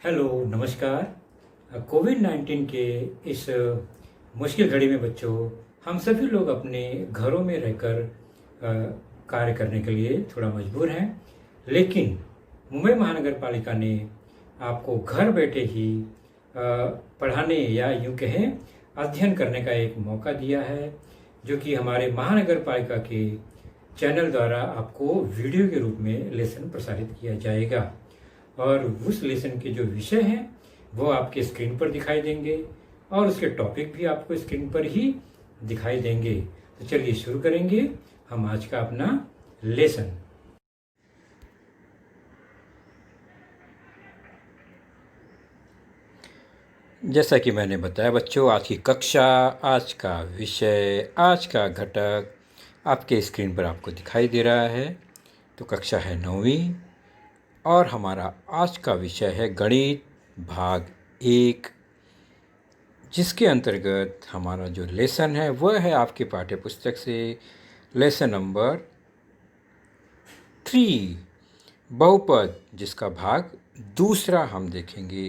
Hello, नमस्कार। कोविड-19 के इस मुश्किल घड़ी में बच्चों, हम सभी लोग अपने घरों में रहकर कार्य करने के लिए थोड़ा मजबूर हैं। लेकिन मुंबई महानगर पालिका ने आपको घर बैठे ही पढ़ाने या यूँ कहें अध्ययन करने का एक मौका दिया है, जो कि हमारे महानगर पालिका के चैनल द्वारा आपको वीडियो के रूप में लेसन प्रसारित किया जाएगा। और उस लेसन के जो विषय हैं वो आपके स्क्रीन पर दिखाई देंगे और उसके टॉपिक भी आपको स्क्रीन पर ही दिखाई देंगे। तो चलिए शुरू करेंगे हम आज का अपना लेसन। जैसा कि मैंने बताया बच्चों, आज की कक्षा, आज का विषय, आज का घटक आपके स्क्रीन पर आपको दिखाई दे रहा है। तो कक्षा है 9वीं और हमारा आज का विषय है गणित भाग 1, जिसके अंतर्गत हमारा जो लेसन है वह है आपकी पाठ्य पुस्तक से लेसन नंबर 3, बहुपद, जिसका भाग दूसरा हम देखेंगे।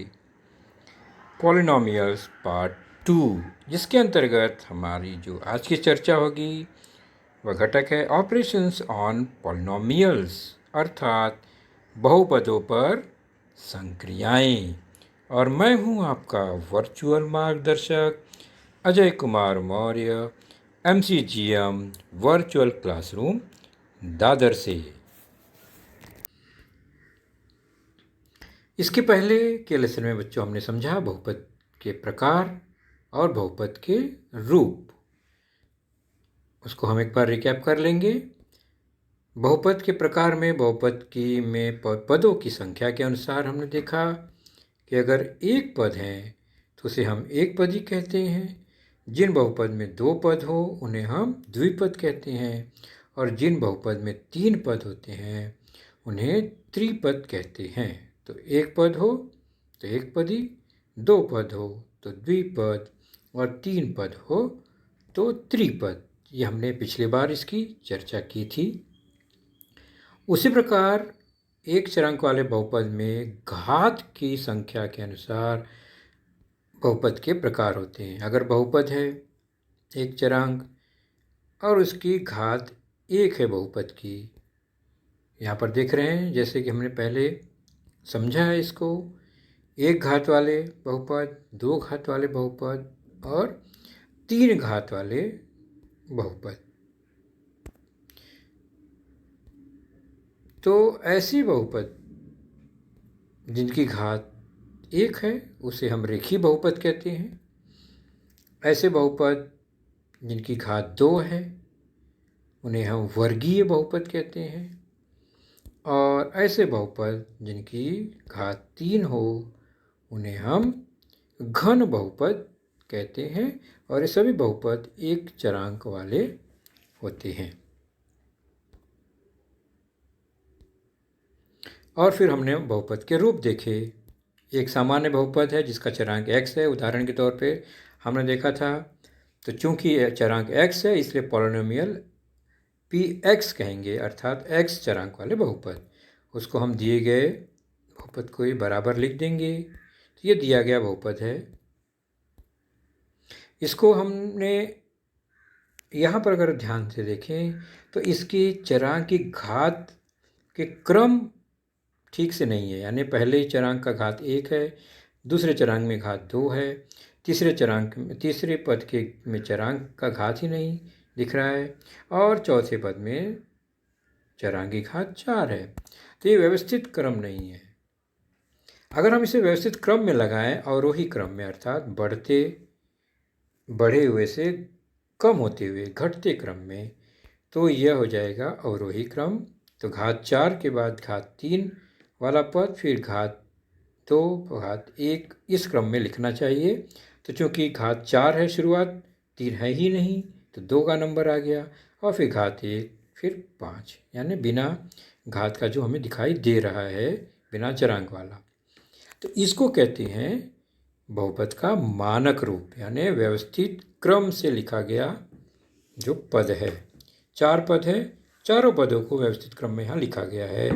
पॉलिनोमियल्स पार्ट 2, जिसके अंतर्गत हमारी जो आज की चर्चा होगी वह घटक है ऑपरेशंस ऑन पॉलिनोमियल्स, अर्थात बहुपदों पर संक्रियाएं। और मैं हूं आपका वर्चुअल मार्गदर्शक Ajay Kumar Maurya, MCGM virtual classroom Dadar से। इसके पहले के लेसन में बच्चों हमने समझा बहुपद के प्रकार और बहुपद के रूप। उसको हम एक बार रिकैप कर लेंगे। बहुपद के प्रकार में बहुपद की में पदों की संख्या के अनुसार हमने देखा कि अगर एक पद है तो उसे हम एक पदी कहते हैं। जिन बहुपद में दो पद हो उन्हें हम द्विपद कहते हैं और जिन बहुपद में तीन पद होते हैं उन्हें त्रिपद कहते हैं। तो एक पद हो तो एक पदी, दो पद हो तो द्विपद और तीन पद हो तो त्रिपद। ये हमने पिछली बार इसकी चर्चा की थी। उसी प्रकार एक चरांक वाले बहुपद में घात की संख्या के अनुसार बहुपद के प्रकार होते हैं। अगर बहुपद है एक चरांक और उसकी घात एक है बहुपद की, यहाँ पर देख रहे हैं जैसे कि हमने पहले समझा है इसको, एक घात वाले बहुपद, दो घात वाले बहुपद और तीन घात वाले बहुपद। तो ऐसी बहुपद जिनकी घात एक है उसे हम रेखीय बहुपद कहते हैं। ऐसे बहुपद जिनकी घात दो है उन्हें हम वर्गीय बहुपद कहते हैं और ऐसे बहुपद जिनकी घात तीन हो उन्हें हम घन बहुपद कहते हैं और ये सभी बहुपद एक चरांक वाले होते हैं। और फिर हमने बहुपद के रूप देखे। एक सामान्य बहुपद है जिसका चरांक x है। उदाहरण के तौर पे हमने देखा था, तो चूंकि चरांक x है इसलिए पॉलिनोमियल px कहेंगे, अर्थात x चरांक वाले बहुपद। उसको हम दिए गए बहुपद को ही बराबर लिख देंगे। तो ये दिया गया बहुपद है। इसको हमने यहाँ पर अगर ध्यान से देखें तो इसकी चरांक की घात के क्रम ठीक से नहीं है, यानी पहले चरांक का घात एक है, दूसरे चरांक में घात दो है, तीसरे पद के में चरांक का घात ही नहीं दिख रहा है और चौथे पद में चरांक की घात 4 है। तो ये व्यवस्थित क्रम नहीं है। अगर हम इसे व्यवस्थित क्रम में लगाएं, अवरोही क्रम में, अर्थात बढ़े हुए से कम होते हुए घटते क्रम में, तो यह हो जाएगा अवरोही क्रम। तो घात 4 के बाद घात 3 वाला पद, फिर घात 2, घात 1, इस क्रम में लिखना चाहिए। तो चूँकि घात 4 है शुरुआत, 3 है ही नहीं, तो 2 का नंबर आ गया और फिर घात 1, फिर 5, यानी बिना घात का जो हमें दिखाई दे रहा है, बिना चरांक वाला। तो इसको कहते हैं बहुपद का मानक रूप, यानी व्यवस्थित क्रम से लिखा गया जो पद है। 4 पद है, चारों पदों को व्यवस्थित क्रम में यहाँ लिखा गया है,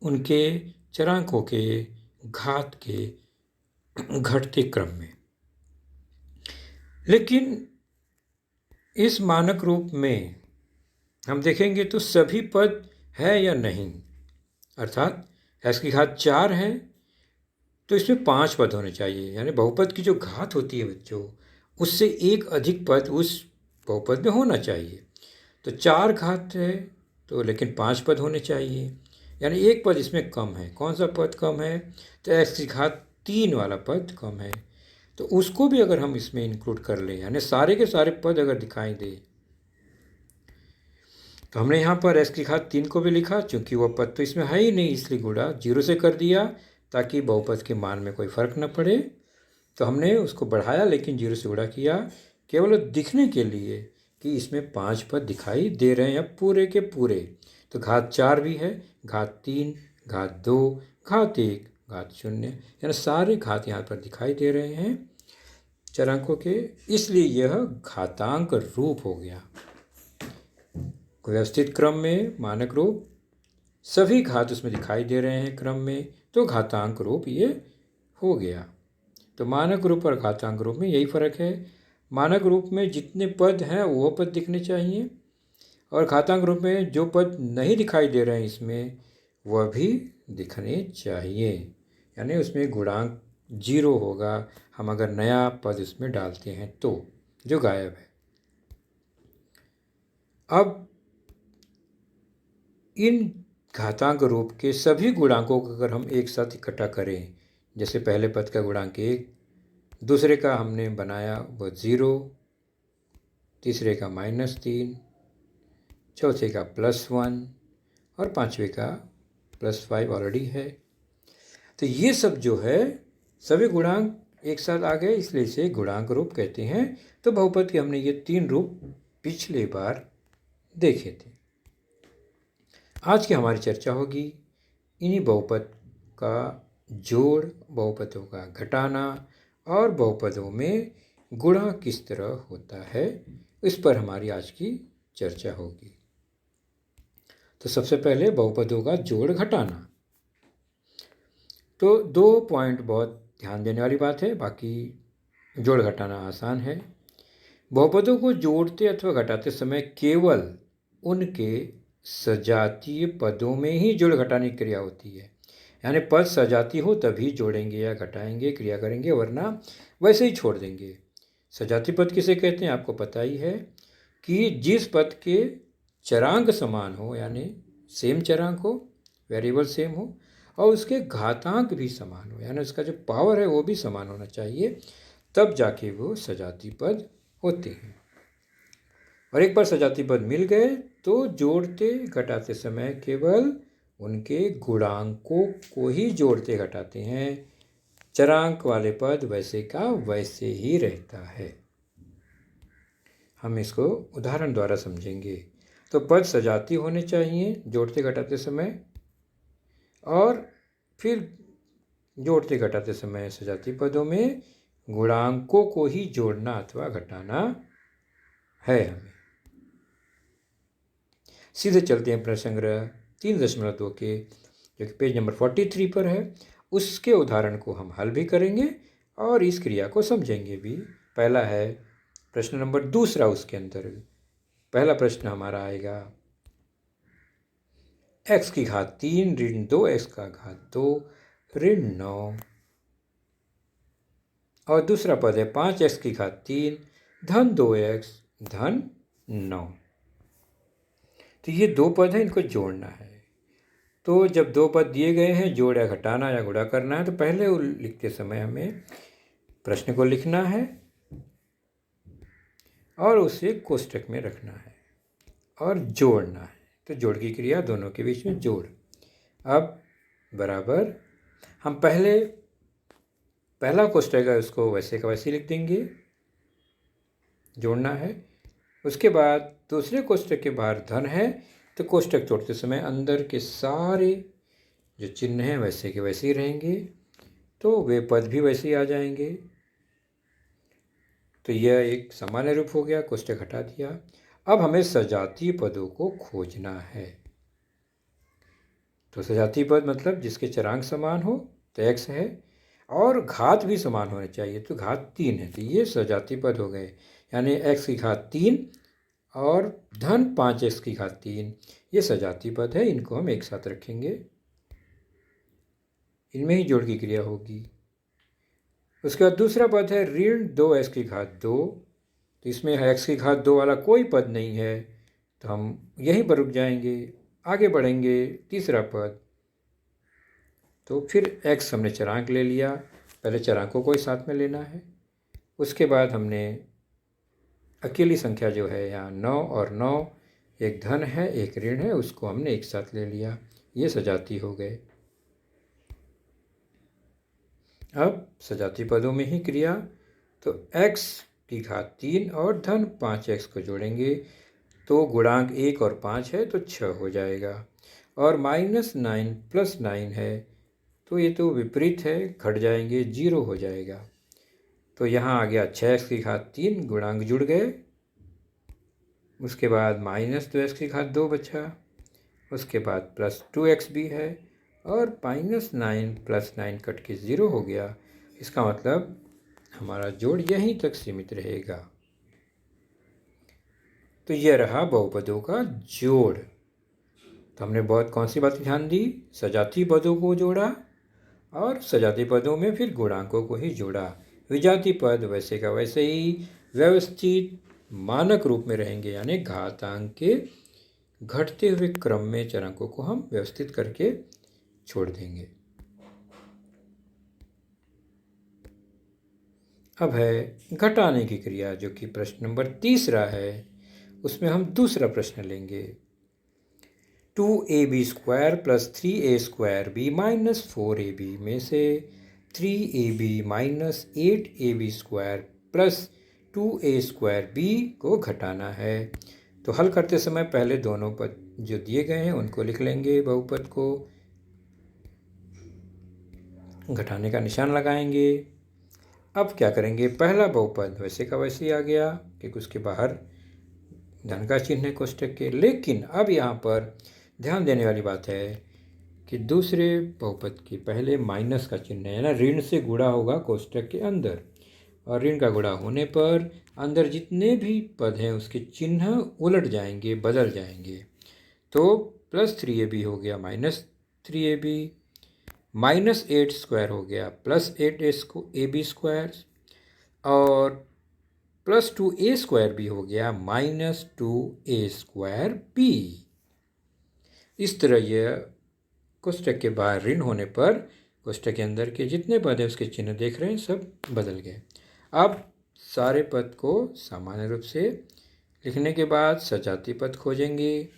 उनके चरांकों के घात के घटते क्रम में। लेकिन इस मानक रूप में हम देखेंगे तो सभी पद है या नहीं, अर्थात x की घात 4 है तो इसमें 5 पद होने चाहिए, यानी बहुपद की जो घात होती है बच्चों, उससे एक अधिक पद उस बहुपद में होना चाहिए। तो 4 घात है तो लेकिन 5 पद होने चाहिए, यानी एक पद इसमें कम है। कौन सा पद कम है? तो x की घात 3 वाला पद कम है, तो उसको भी अगर हम इसमें इंक्लूड कर लें, यानी सारे के सारे पद अगर दिखाई दे, तो हमने यहाँ पर x की घात 3 को भी लिखा, चूंकि वह पद तो इसमें है ही नहीं, इसलिए गुणा 0 से कर दिया ताकि बहुपद के मान में कोई फर्क न पड़े। तो हमने उसको बढ़ाया लेकिन 0 से गुणा किया, केवल दिखने के लिए कि इसमें 5 पद दिखाई दे रहे हैं पूरे के पूरे। तो घात 4 भी है, घात 3, घात 2, घात 1, घात 0, यानी सारे घात यहाँ पर दिखाई दे रहे हैं चरांकों के, इसलिए यह घातांक रूप हो गया। व्यवस्थित क्रम में मानक रूप, सभी घात उसमें दिखाई दे रहे हैं क्रम में, तो घातांक रूप ये हो गया। तो मानक रूप और घातांक रूप में यही फर्क है। मानक रूप में जितने पद हैं वो पद दिखने चाहिए, और घातांक रूप में जो पद नहीं दिखाई दे रहे हैं इसमें वह भी दिखने चाहिए, यानी उसमें गुणांक 0 होगा हम अगर नया पद उसमें डालते हैं तो, जो गायब है। अब इन घातांक रूप के सभी गुणांकों को अगर हम एक साथ इकट्ठा करें, जैसे पहले पद का गुणांक 1, दूसरे का हमने बनाया वो 0, तीसरे का -3, चौथे का +1 और पांचवे का +5 ऑलरेडी है। तो ये सब जो है सभी गुणांक एक साथ आ गए, इसलिए इसे गुणांक रूप कहते हैं। तो बहुपद के हमने ये 3 रूप पिछले बार देखे थे। आज की हमारी चर्चा होगी इन्हीं बहुपद का जोड़, बहुपदों का घटाना और बहुपदों में गुणा किस तरह होता है, इस पर हमारी आज की चर्चा होगी। तो सबसे पहले बहुपदों का जोड़ घटाना। तो 2 पॉइंट बहुत ध्यान देने वाली बात है, बाकी जोड़ घटाना आसान है। बहुपदों को जोड़ते अथवा घटाते समय केवल उनके सजातीय पदों में ही जोड़ घटाने की क्रिया होती है, यानी पद सजाती हो तभी जोड़ेंगे या घटाएंगे, क्रिया करेंगे, वरना वैसे ही छोड़ देंगे। सजाती पद किसे कहते हैं आपको पता ही है, कि जिस पद के चरांक समान हो, यानी सेम चरांक हो, वेरिएबल सेम हो, और उसके घातांक भी समान हो, यानी उसका जो पावर है वो भी समान होना चाहिए, तब जाके वो सजाती पद होते हैं। और एक बार सजाती पद मिल गए तो जोड़ते घटाते समय केवल उनके गुणांकों को ही जोड़ते घटाते हैं, चरांक वाले पद वैसे का वैसे ही रहता है। हम इसको उदाहरण द्वारा समझेंगे। तो पद सजाती होने चाहिए जोड़ते घटाते समय, और फिर जोड़ते घटाते समय सजाती पदों में गुणांकों को ही जोड़ना अथवा घटाना है हमें। सीधे चलते हैं प्रश्न संग्रह 3.2 के, जो कि पेज नंबर 43 पर है। उसके उदाहरण को हम हल भी करेंगे और इस क्रिया को समझेंगे भी। पहला है प्रश्न नंबर 2, उसके अंदर पहला प्रश्न हमारा आएगा x की घात 3 ऋण 2x का घात 2 ऋण 9, और दूसरा पद है 5x की घात 3 धन 2x धन 9। तो ये 2 पद हैं, इनको जोड़ना है। तो जब 2 पद दिए गए हैं, जोड़ या घटाना या गुणा करना है, तो पहले लिखते समय हमें प्रश्न को लिखना है और उसे कोष्टक में रखना है और जोड़ना है। तो जोड़ की क्रिया, दोनों के बीच में जोड़। अब बराबर हम पहला कोष्टक है उसको वैसे का वैसे लिख देंगे, जोड़ना है। उसके बाद दूसरे कोष्टक के बाहर धन है, तो कोष्टक तोड़ते समय अंदर के सारे जो चिन्ह हैं वैसे के वैसे ही रहेंगे, तो वे पद भी वैसे ही आ जाएंगे। तो यह एक सामान्य रूप हो गया, कोष्टक हटा दिया। अब हमें सजातीय पदों को खोजना है। तो सजातीय पद मतलब जिसके चरांक समान हो, तो x है, और घात भी समान होने चाहिए। तो घात 3 है, तो ये सजातीय पद हो गए, यानी x की घात 3 और धन 5x की घात 3, ये सजातीय पद है। इनको हम एक साथ रखेंगे, इनमें ही जोड़ की क्रिया होगी। उसके बाद दूसरा पद है ऋण 2x की घात 2, तो इसमें x की घात 2 वाला कोई पद नहीं है, तो हम यहीं पर रुक जाएंगे, आगे बढ़ेंगे। तीसरा पद, तो फिर x हमने चरांक ले लिया, पहले चरांकों को ही साथ में लेना है। उसके बाद हमने अकेली संख्या जो है यहाँ 9 और 9, एक धन है एक ऋण है, उसको हमने एक साथ ले लिया, ये सजाती हो गए। अब सजाती पदों में ही क्रिया, तो x की घात 3 और धन 5x को जोड़ेंगे, तो गुणांक 1 और 5 है तो 6 हो जाएगा, और -9 + 9 है, तो ये तो विपरीत है, घट जाएंगे, 0 हो जाएगा। तो यहाँ आ गया 6x की घात 3, गुणांक जुड़ गए। उसके बाद -2x की घात 2 बचा, उसके बाद +2x भी है, और -9 + 9 कट के 0 हो गया। इसका मतलब हमारा जोड़ यहीं तक सीमित रहेगा। तो यह रहा बहुपदों का जोड़। तो हमने बहुत कौन सी बात ध्यान दी? सजातीय पदों को जोड़ा, और सजातीय पदों में फिर गुणांकों को ही जोड़ा। विजातीय पद वैसे का वैसे ही व्यवस्थित मानक रूप में रहेंगे, यानी घातांक के घटते हुए क्रम में चरांकों को हम व्यवस्थित करके छोड़ देंगे। अब है घटाने की क्रिया, जो कि प्रश्न नंबर 3 है। उसमें हम दूसरा प्रश्न लेंगे। 2ab² + 3a² b - 4ab में से 3ab - 8ab² + 2a² को घटाना है। तो हल करते समय पहले दोनों पद जो दिए गए हैं उनको लिख लेंगे, बहुपद को घटाने का निशान लगाएंगे। अब क्या करेंगे? पहला बहुपद वैसे का वैसे ही आ गया, क्योंकि उसके बाहर धन का चिन्ह है कोष्ठक के। लेकिन अब यहाँ पर ध्यान देने वाली बात है कि दूसरे बहुपद के पहले माइनस का चिन्ह है ना, ऋण से गुणा होगा कोष्ठक के अंदर, और ऋण का गुणा होने पर अंदर जितने भी पद हैं उसके चिन्ह उलट जाएंगे, बदल जाएंगे। तो +3ab हो गया -3ab, -8² हो गया +8ab², और +2a² भी हो गया -2a²b। इस तरह यह कोष्ठक के बाहर ऋण होने पर कोष्ठक के अंदर के जितने पद हैं उसके चिन्ह देख रहे हैं सब बदल गए। अब सारे पद को सामान्य रूप से लिखने के बाद सजातीय पद खोजेंगे।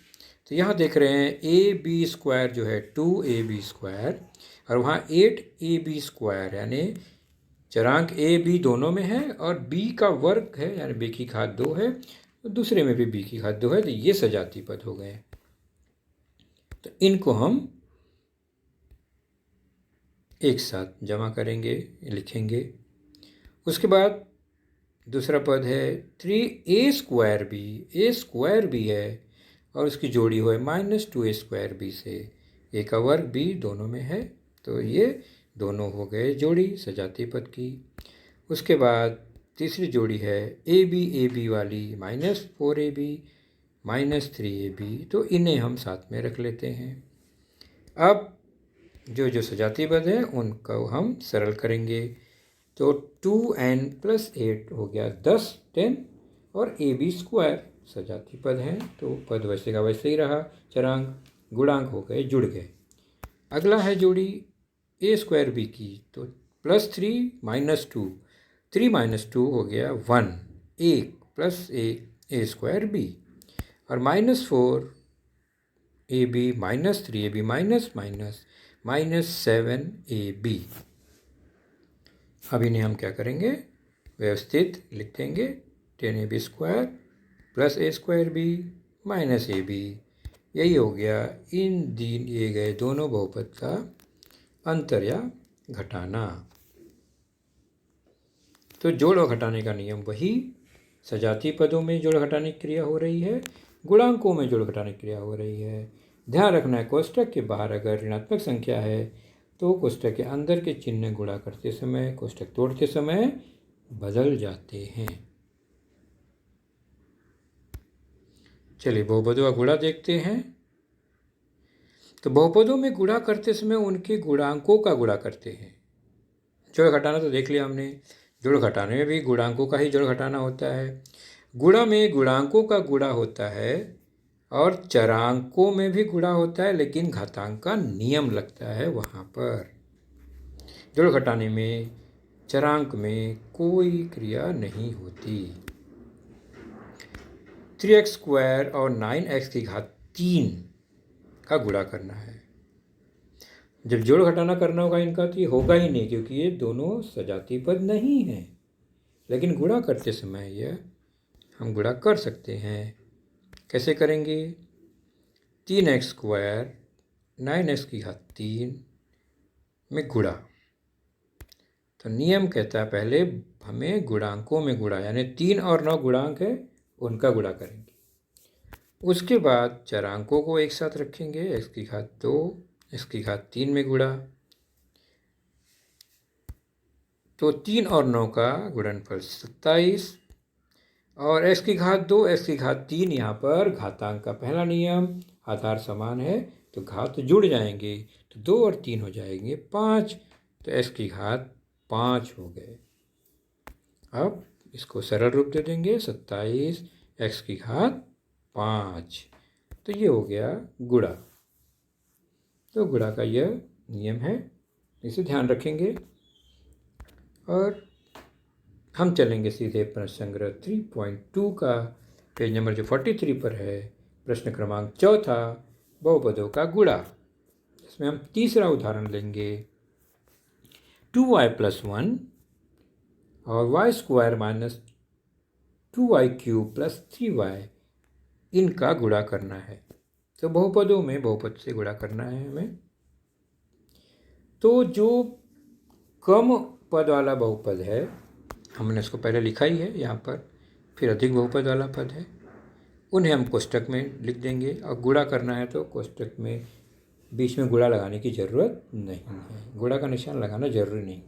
तो यहाँ देख रहे हैं ab² जो है 2ab², और वहाँ 8ab² यानी चरांक a b दोनों में है, और b का वर्ग है यानी b की घात 2 है, तो दूसरे में भी b की घात 2 है, तो ये सजातीय पद हो गए। तो इनको हम एक साथ जमा करेंगे, लिखेंगे। उसके बाद दूसरा पद है 3a² a² है, और उसकी जोड़ी हो -2a² से, a का वर्ग b दोनों में है, तो ये दोनों हो गए जोड़ी सजातीय पद की। उसके बाद तीसरी जोड़ी है ab वाली -4ab -3ab, तो इन्हें हम साथ में रख लेते हैं। अब जो सजातीय पद हैं उनको हम सरल करेंगे। तो 2n + 8 हो गया 10 10, और ab² सजातीय पद हैं, तो पद वैसे का वैसे ही रहा, चरांक गुणांक हो गए, जुड़ गए। अगला है जोड़ी a²b की, तो +3 - 2, 3 - 2 हो गया 1, 1 + a²b, और -4ab -3ab -7ab। अब इन्हें हम क्या करेंगे? व्यवस्थित लिखेंगे। 10ab² + a²b -ab, यही हो गया इन दिए गए दोनों बहुपद का अंतर या घटाना। तो जोड़ और घटाने का नियम वही, सजातीय पदों में जोड़ घटाने की क्रिया हो रही है, गुणांकों में जोड़ घटाने की क्रिया हो रही है। ध्यान रखना है कोष्ठक के बाहर अगर ऋणात्मक संख्या है तो कोष्ठक के अंदर के चिन्ह गुणा करते समय, कोष्ठक तोड़ते समय बदल जाते हैं। चलिए बहुपदों का गुणा देखते हैं। तो बहुपदों में गुणा करते समय उनके गुणांकों का गुणा करते हैं। जोड़ घटाना तो देख लिया हमने, जोड़ घटाने में भी गुणांकों का ही जोड़ घटाना होता है। गुणा में गुणांकों का गुणा होता है और चरांकों में भी गुणा होता है, लेकिन घातांक का नियम लगता है वहाँ पर। जोड़ घटाने में चरांक में कोई क्रिया नहीं होती। 3x² और 9x³ का गुणा करना है। जब जोड़ घटाना करना होगा इनका तो ये होगा ही नहीं, क्योंकि ये दोनों सजातीय पद नहीं हैं। लेकिन गुणा करते समय यह हम गुणा कर सकते हैं। कैसे करेंगे? 3x² 9x³ में गुणा। तो नियम कहता है पहले हमें गुणांकों में गुणा, यानी 3 और 9 गुणांक है उनका गुणा करेंगे। उसके बाद चरांकों को एक साथ रखेंगे, x⁵2 x⁵3 में गुणा। तो 3 और 9 का गुणनफल 27 और x⁵2 x⁵3 यहाँ पर घातांक का पहला नियम, आधार समान है तो घात जुड़ जाएंगे, तो 2 और 3 हो जाएंगे 5, तो x⁵5 हो गए। अब इसको सरल रूप दे देंगे 27 x⁵5, तो ये हो गया गुणा। तो गुणा का यह नियम है, इसे ध्यान रखेंगे। और हम चलेंगे सीधे प्रश्न संग्रह 3.2 का पेज नंबर जो 43 पर है, प्रश्न क्रमांक 4, बहुपदों का गुणा। इसमें हम तीसरा उदाहरण लेंगे। 2y+1 और y² - 2y³ + 3y, इनका गुणा करना है। तो बहुपदों में बहुपद से गुणा करना है हमें। तो जो कम पद वाला बहुपद है, हमने इसको पहले लिखा ही है यहाँ पर, फिर अधिक बहुपद वाला पद है, उन्हें हम कोष्ठक में लिख देंगे। और गुणा करना है तो कोष्ठक में बीच में गुणा लगाने की ज़रूरत नहीं है, गुणा का निशान लगाना जरूरी नहीं।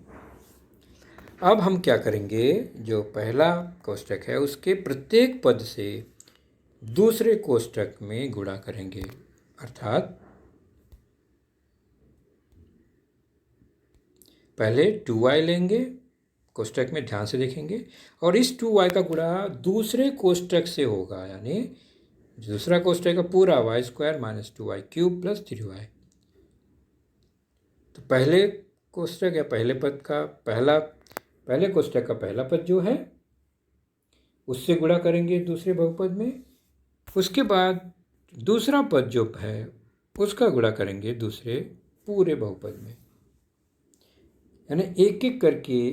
अब हम क्या करेंगे, जो पहला कोष्ठक है उसके प्रत्येक पद से दूसरे कोष्ठक में गुणा करेंगे। अर्थात पहले 2y लेंगे, कोष्ठक में ध्यान से देखेंगे, और इस 2y का गुणा दूसरे कोष्ठक से होगा, यानी दूसरा कोष्ठक का पूरा y² - 2y³ + 3y। तो पहले कोष्ठक या पहले पद का पहले कोष्ठक का पहला पद जो है उससे गुणा करेंगे दूसरे बहुपद में। उसके बाद दूसरा पद जो है उसका गुणा करेंगे दूसरे पूरे बहुपद में। यानी एक एक करके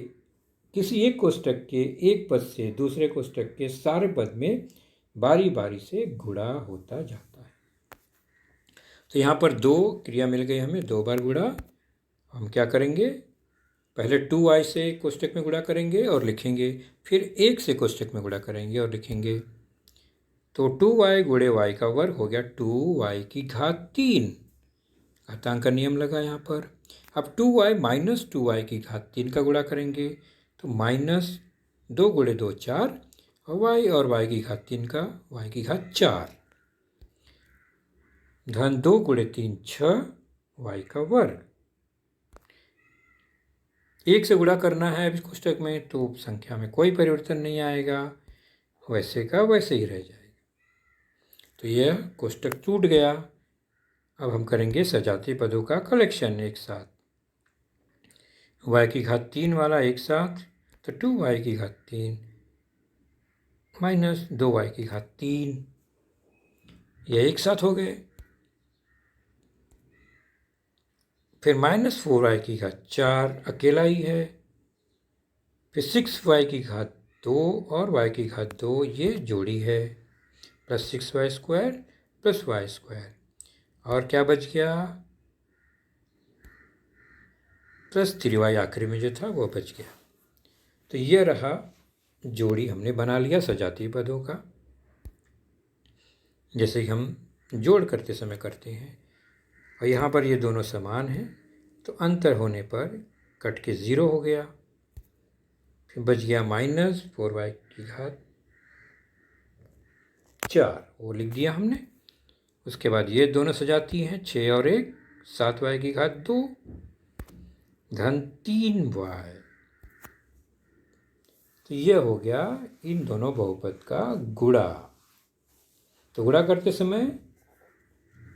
किसी एक कोष्ठक के एक पद से दूसरे कोष्ठक के सारे पद में बारी बारी से गुणा होता जाता है। तो यहाँ पर 2 क्रिया मिल गई हमें, 2 बार गुणा। हम क्या करेंगे, पहले 2y से कोष्ठक में गुणा करेंगे और लिखेंगे, फिर 1 से कोष्ठक में गुणा करेंगे और लिखेंगे। तो 2y गुणे y का वर्ग हो गया 2y⁵3। घातांक का नियम लगा यहाँ पर। अब 2y - 2y⁵3 का गुणा करेंगे, तो -2 गुणे 2 4, और y⁵3 का y⁵4, धन 2 गुणे 3 6, y का वर्ग। 1 से गुणा करना है इस कोष्ठक में, तो संख्या में कोई परिवर्तन नहीं आएगा, वैसे का वैसे ही रह जाएगा। तो यह कोष्ठक टूट गया। अब हम करेंगे सजातीय पदों का कलेक्शन एक साथ। y⁵3 वाला एक साथ, तो 2y⁵3 - 2y⁵3, ये एक साथ हो गए। फिर -4y⁴ अकेला ही है। फिर 6y⁵2 और y⁵2 ये जोड़ी है, प्लस 6y² + y²। और क्या बच गया, प्लस 3y आखिरी में जो था वो बच गया। तो ये रहा जोड़ी, हमने बना लिया सजातीय पदों का, जैसे कि हम जोड़ करते समय करते हैं। और यहाँ पर ये दोनों समान हैं, तो अंतर होने पर कट के 0 हो गया। फिर बच गया -4y की घात 4, वो लिख दिया हमने। उसके बाद ये दोनों सजाती हैं, 6 और 1 7y की घात 2 धन 3y। तो ये हो गया इन दोनों बहुपद का गुणा। तो गुणा करते समय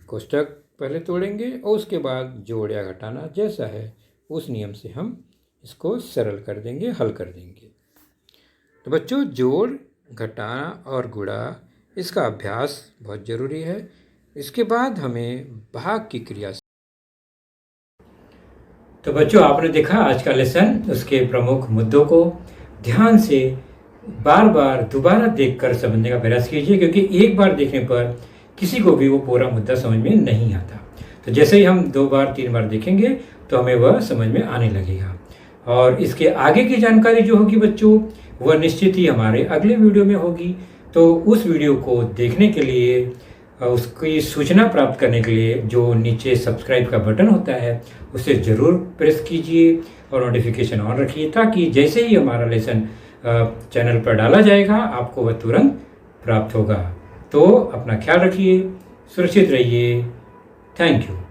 कोष्टक पहले तोड़ेंगे और उसके बाद जोड़ या घटाना जैसा है उस नियम से हम इसको सरल कर देंगे, हल कर देंगे। तो बच्चों, जोड़, घटाना और गुणा इसका अभ्यास बहुत ज़रूरी है। इसके बाद हमें भाग की क्रिया। तो बच्चों, आपने देखा आज का लेसन, उसके प्रमुख मुद्दों को ध्यान से बार बार दोबारा देखकर समझने का प्रयास कीजिए, क्योंकि एक बार देखने पर किसी को भी वो पूरा मुद्दा समझ में नहीं आता। तो जैसे ही हम 2 बार 3 बार देखेंगे तो हमें वह समझ में आने लगेगा। और इसके आगे की जानकारी जो होगी बच्चों, वह निश्चित ही हमारे अगले वीडियो में होगी। तो उस वीडियो को देखने के लिए, उसकी सूचना प्राप्त करने के लिए जो नीचे सब्सक्राइब का बटन होता है उसे ज़रूर प्रेस कीजिए और नोटिफिकेशन ऑन रखिए, ताकि जैसे ही हमारा लेसन चैनल पर डाला जाएगा आपको वह तुरंत प्राप्त होगा। तो अपना ख्याल रखिए, सुरक्षित रहिए। Thank you.